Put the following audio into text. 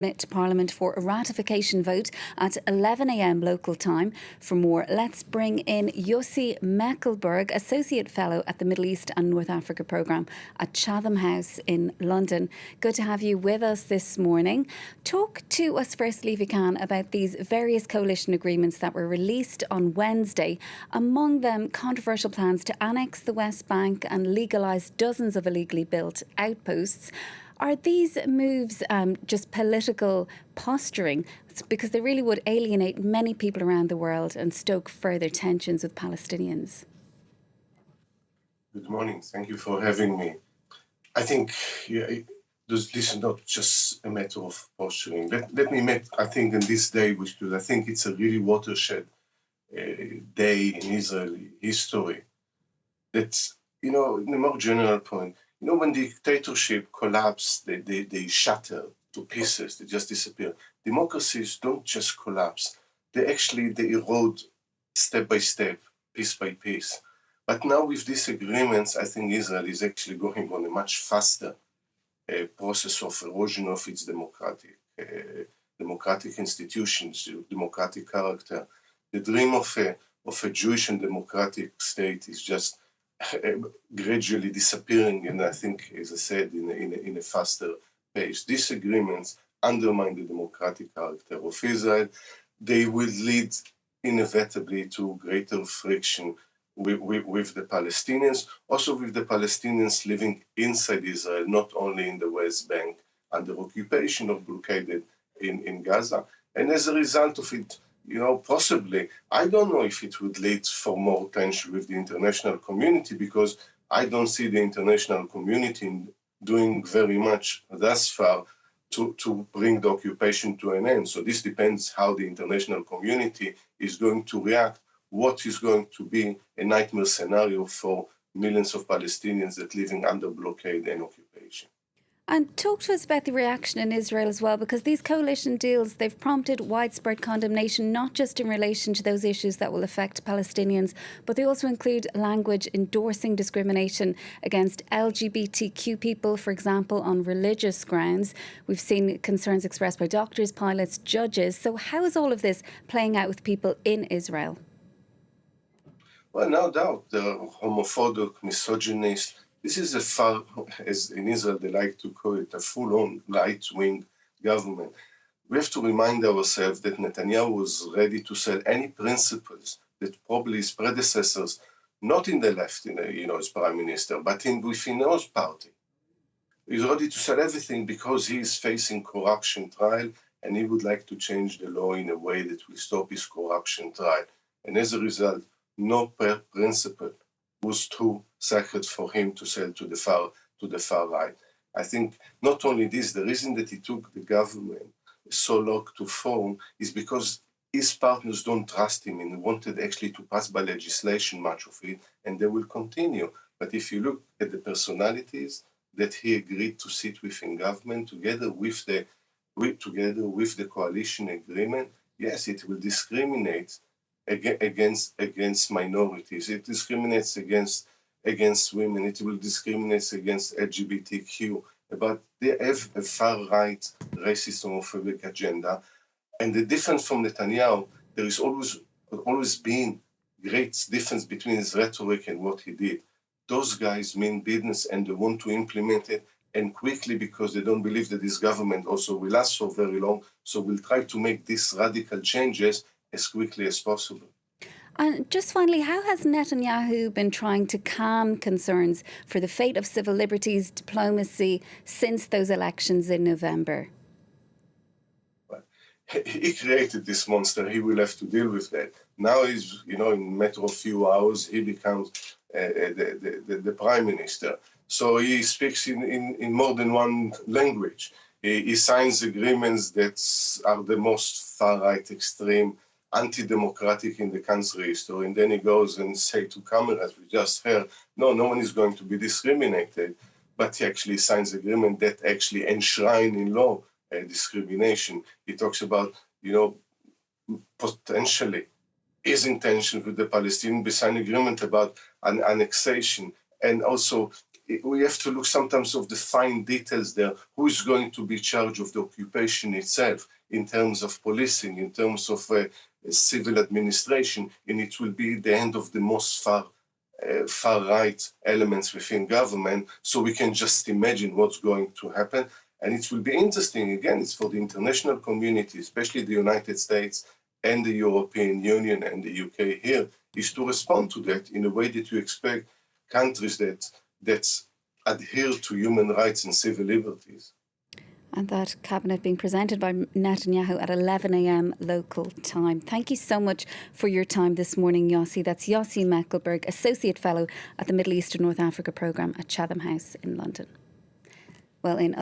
To Parliament for a ratification vote at 11 a.m. local time. For more, let's bring in Yossi Mekelberg, Associate Fellow at the Middle East and North Africa Programme at Chatham House in London. Good to have you with us this morning. Talk to us firstly, if you can, about these various coalition agreements that were released on Wednesday. Among them, controversial plans to annex the West Bank and legalise dozens of illegally built outposts. Are these moves just political posturing? Because they really would alienate many people around the world and stoke further tensions with Palestinians. Good morning. Thank you for having me. I think this is not just a matter of posturing. Let me make, I think, in this day, I think it's a really watershed day in Israeli history. That's, in a more general point, when dictatorship collapse, they shatter to pieces, they just disappear. Democracies don't just collapse. They erode step by step, piece by piece. But now with these agreements, I think Israel is actually going on a much faster process of erosion of its democratic institutions, democratic character. The dream of a Jewish and democratic state is just gradually disappearing, and I think, as I said, in a faster pace. These agreements undermine the democratic character of Israel. They will lead inevitably to greater friction with the Palestinians, also with the Palestinians living inside Israel, not only in the West Bank under occupation or blockaded in Gaza. And as a result of it, possibly, I don't know if it would lead for more tension with the international community, because I don't see the international community doing very much thus far to bring the occupation to an end. So this depends how the international community is going to react, what is going to be a nightmare scenario for millions of Palestinians that living under blockade and occupation. And talk to us about the reaction in Israel as well, because these coalition deals, they've prompted widespread condemnation, not just in relation to those issues that will affect Palestinians, but they also include language endorsing discrimination against LGBTQ people, for example, on religious grounds. We've seen concerns expressed by doctors, pilots, judges. So how is all of this playing out with people in Israel? Well, no doubt, the homophobic, misogynist. This is as in Israel they like to call it, a full-on right-wing government. We have to remind ourselves that Netanyahu was ready to sell any principles that probably his predecessors, not in the left, as prime minister, but within his party. He's ready to sell everything because he is facing corruption trial, and he would like to change the law in a way that will stop his corruption trial. And as a result, no principle was too sacred for him to sell to the far right. I think not only this, the reason that he took the government so long to form is because his partners don't trust him and wanted actually to pass by legislation much of it, and they will continue. But if you look at the personalities that he agreed to sit within government together with the coalition agreement, yes, it will discriminate against minorities. It discriminates against women. It will discriminate against LGBTQ. But they have a far-right racist homophobic agenda. And the difference from Netanyahu, there is always been great difference between his rhetoric and what he did. Those guys mean business and they want to implement it, and quickly, because they don't believe that this government also will last for very long. So we'll try to make these radical changes as quickly as possible. And just finally, how has Netanyahu been trying to calm concerns for the fate of civil liberties, diplomacy, since those elections in November? Well, he created this monster. He will have to deal with that. Now he's, in a matter of few hours, he becomes the prime minister. So he speaks in more than one language. He signs agreements that are the most far-right, extreme, anti-democratic in the country history, and then he goes and say to cameras, we just heard, no one is going to be discriminated, but he actually signs agreement that actually enshrine in law discrimination. He talks about, potentially his intention with the Palestinians, we sign agreement about an annexation, and also we have to look sometimes of the fine details there. Who is going to be in charge of the occupation itself in terms of policing, in terms of civil administration, and it will be the end of the most far-right elements within government, so we can just imagine what's going to happen. And it will be interesting, again, it's for the international community, especially the United States and the European Union and the UK here, is to respond to that in a way that you expect countries that adhere to human rights and civil liberties. And that cabinet being presented by Netanyahu at 11 a.m. local time. Thank you so much for your time this morning, Yossi. That's Yossi Mekelberg, Associate Fellow at the Middle East and North Africa Programme at Chatham House in London. Well, in